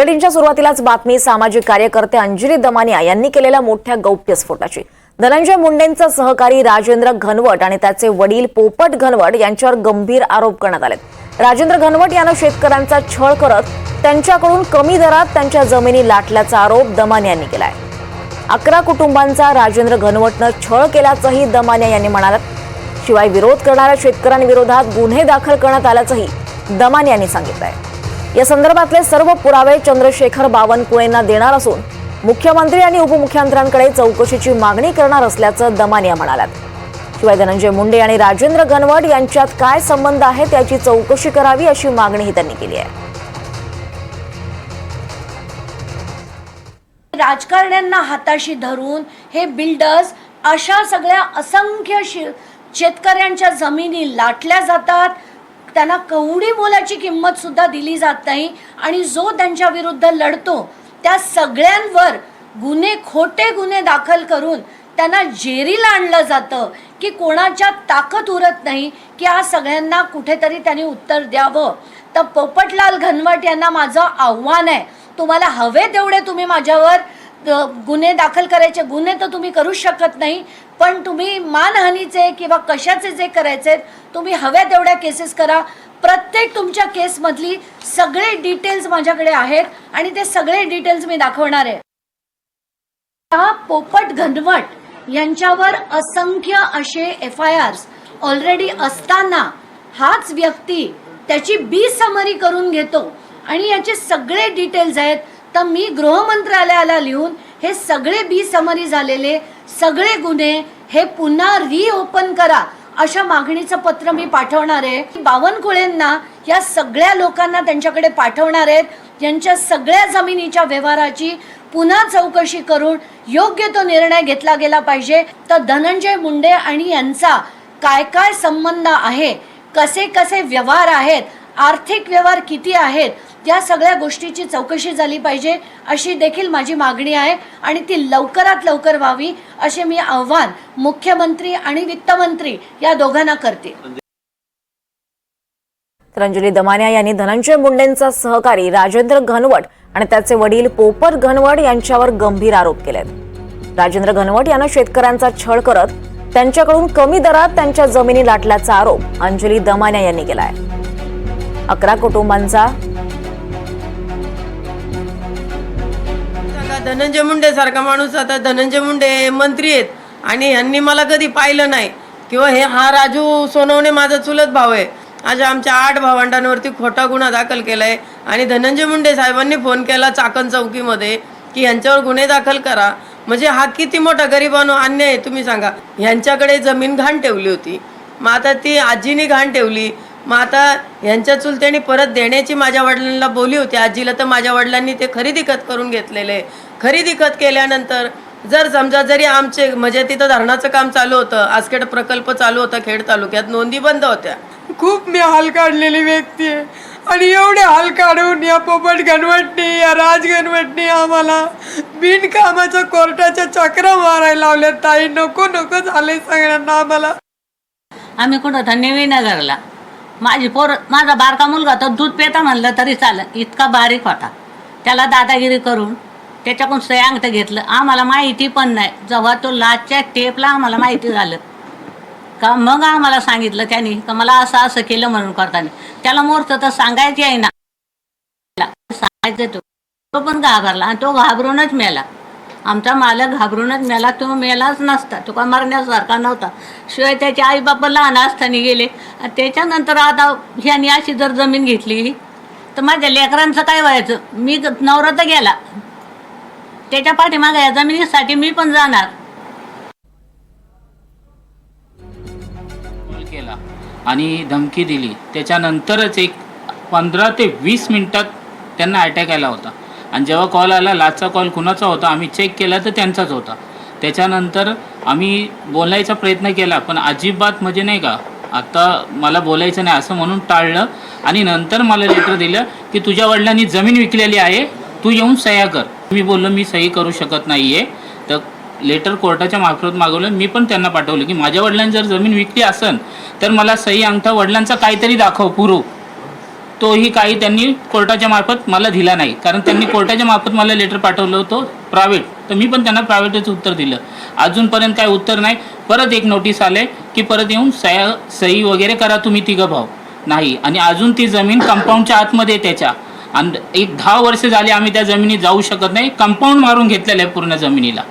बुलेटिनच्या सुरुवातीलाच बातमी सामाजिक कार्यकर्ते अंजली दमानिया यांनी केलेल्या मोठ्या गौप्यस्फोटाची। धनंजय मुंडेंचा सहकारी राजेंद्र घनवट आणि त्याचे वडील पोपट घनवट यांच्यावर गंभीर आरोप करण्यात आले। राजेंद्र घनवट यांना शेतकऱ्यांचा छळ करत त्यांच्याकडून कमी दरात त्यांच्या जमिनी लाटल्याचा आरोप दमानिया यांनी केलाय। 11 कुटुंबांचा राजेंद्र घनवटने छळ केल्याचंही दमानिया यांनी म्हणाले। शिवाय विरोध करणाऱ्या शेतकऱ्यांविरोधात गुन्हे दाखल करण्यात आल्याचंही दमानिया यांनी सांगितलंय। या संदर्भातले सर्व पुरावे चंद्रशेखर बावनकुळेंना देणार असून मुख्यमंत्री आणि उपमुख्यमंत्र्यांकडे चौकशीची मागणी करणार असल्याचं दमानिया म्हणाले। शिवाय धनंजय मुंडे आणि राजेंद्र घनवट यांच्यात काय संबंध आहे त्याची चौकशी करावी अशी मागणीही त्यांनी केली आहे। राजकारण्यांना हाताशी धरून हे बिल्डर्स अशा सगळ्या असंख्य शेतकऱ्यांच्या जमिनी लाटल्या जातात, त्यांना कवडी मोलाची किंमत सुद्धा दिली जात नाही आणि जो त्यांच्या विरुद्ध लढतो त्या सगळ्यांवर खोटे गुन्हे दाखल करून त्यांना जेरीला आणलं जातं की कोणाच्या ताकद उरत नाही की या सगळ्यांना कुठेतरी त्यांनी उत्तर द्यावं। तर पोपटलाल घनवट यांना माझं आव्हान आहे, तुम्हाला हवे तेवढे तुम्ही माझ्यावर गुन्हे दाखल करायचे, गुन्हे तर तुम्ही करू शकत नाही, पण तुम्ही मानहानीचे किंवा कशाचे जे करायचे तुम्ही हव्या तेवढ्या केसेस करा। प्रत्येक तुमच्या केसमधली सगळे डिटेल्स माझ्याकडे आहेत आणि ते सगळे डिटेल्स मी दाखवणार आहे। हा पोपट घनवट यांच्यावर असंख्य असे FIRs ऑलरेडी असताना हाच व्यक्ती त्याची बी समरी करून घेतो आणि याचे सगळे डिटेल्स आहेत। तर मी गृह मंत्रालयाला लिहून हे सगळे बी समरी झालेले सगळे गुन्हे हे पुन्हा रिओपन करा अशा मागणीचं पत्र मी पाठवणार आहे। बावनकुळेंना या सगळ्या लोकांना त्यांच्याकडे पाठवणार आहेत। यांच्या सगळ्या जमिनीच्या व्यवहाराची पुन्हा चौकशी करून योग्य तो निर्णय घेतला गेला पाहिजे। तर धनंजय मुंडे आणि यांचा काय काय संबंध आहे, कसे कसे व्यवहार आहेत, आर्थिक व्यवहार किती आहेत, या सगळ्या गोष्टीची चौकशी झाली पाहिजे अशी देखील माझी मागणी आहे आणि ती लवकरात लवकर व्हावी असे मी आव्हान मुख्यमंत्री आणि वित्तमंत्री या दोघांना करते। तर अंजली दमानिया यांनी धनंजय मुंडेंचा सहकारी राजेंद्र घनवट आणि त्याचे वडील पोपट घनवट यांच्यावर गंभीर आरोप केलेत। राजेंद्र घनवट यांना शेतकऱ्यांचा छळ करत त्यांच्याकडून कमी दरात त्यांच्या जमिनी लाटल्याचा आरोप अंजली दमानिया यांनी केलाय। 11 कुटुंबांचा धनंजय मुंडे सारखा माणूस, आता धनंजय मुंडे मंत्री आहेत आणि यांनी मला कधी पाहिलं नाही किंवा हा राजू सोनवणे माझा चुलत भाऊ आहे। आज आमच्या 8 भावंडांवरती खोटा गुन्हा दाखल केलाय आणि धनंजय मुंडे साहेबांनी फोन केला चाकण चौकीमध्ये की यांच्यावर गुन्हे दाखल करा। म्हणजे हा किती मोठा गरिबांनो अन्याय आहे तुम्ही सांगा। यांच्याकडे जमीन घाण ठेवली होती, मग आता ती आजीने घाण ठेवली, मग आता यांच्या चुलत्यांनी परत देण्याची माझ्या वडिलांना बोली होती आजीला, तर माझ्या वडिलांनी ते खरेदी खत करून घेतलेले। खरेदी खत केल्यानंतर जर समजा जरी आमचे म्हणजे तिथं धरणाचं काम चालू होतं, आसखेड प्रकल्प चालू होता खेड तालुक्यात, नोंदी बंद होत्या। खूप मी हाल काढलेली व्यक्ती आहे आणि एवढे हाल काढून या पोपट घनवटने या राज घनवटने आम्हाला बिनकामाच्या कोर्टाच्या चक्रा मारायला लावल्या। ताई नको नको झाले सगळ्यांना आम्हाला। आम्ही कुठं नगरला माझा बारका मुलगा तर दूध पेता म्हणलं तरी चालेल इतका बारीक होता, त्याला दादागिरी करून त्याच्याकडून सयांगत घेतलं। आम्हाला माहिती पण नाही, जेव्हा तो लाचच्या टेपला आम्हाला माहिती झालं का मग आम्हाला सांगितलं त्यांनी का मला असं असं केलं म्हणून करताना। त्याला मूर्त तर सांगायची आहे ना, सांगायचं तो पण घाबरला आणि तो घाबरूनच मेला। आमचा मालक घाबरूनच मेला, तो मेलाच नसता, तो का मरण्यासारखा नव्हता। शिवाय त्याचे आई बापा लहान असताना गेले। त्याच्यानंतर आता ह्यानी अशी जर जमीन घेतली तर माझ्या लेकरांचं काय व्हायचं? मी नवरा तर गेला, त्याच्या पाठीमागे या जमिनीसाठी मी पण जाणार। कॉल केला आणि धमकी दिली, त्याच्यानंतरच एक 15 ते 20 मिनिटात त्यांना अटॅक आला होता। आणि जेव्हा कॉल आला लाचचा कॉल कुणाचा होता आम्ही चेक केला तर त्यांचाच होता। त्याच्यानंतर आम्ही बोलायचा प्रयत्न केला पण अजिबात म्हणजे नाही का आता मला बोलायचं नाही असं म्हणून टाळलं आणि नंतर मला लेटर दिलं की तुझ्या वडिलांनी जमीन विकलेली आहे, तू येऊन सह्या कर। मी बोललो मी सही करू शकत नाही आहे, तर लेटर कोर्टाच्या मार्फत मागवलं। मी पण त्यांना पाठवलं की माझ्या वडिलांनी जर जमीन विकली असेल तर मला सही अंगठा वडिलांचा काहीतरी दाखव प्रूफ। तोही काही त्यांनी कोर्टाच्या मार्फत मला दिला नाही, कारण त्यांनी कोर्टाच्या मार्फत मला लेटर पाठवलं होतं प्रायव्हेट, तर मी पण त्यांना प्रायव्हेटच उत्तर दिलं. अजूनपर्यंत काही उत्तर नाही. परत एक नोटीस आले की परत येऊन सही वगैरे करा तुम्ही तिघं भाऊ. नाही, आणि अजून ती जमीन कंपाऊंडच्या आतमध्ये त्याच्या, आणि एक 10 वर्ष झाली आम्ही त्या जमिनीत जाऊ शकत नाही. कंपाऊंड मारून घेतलेलं आहे पूर्ण जमिनीला.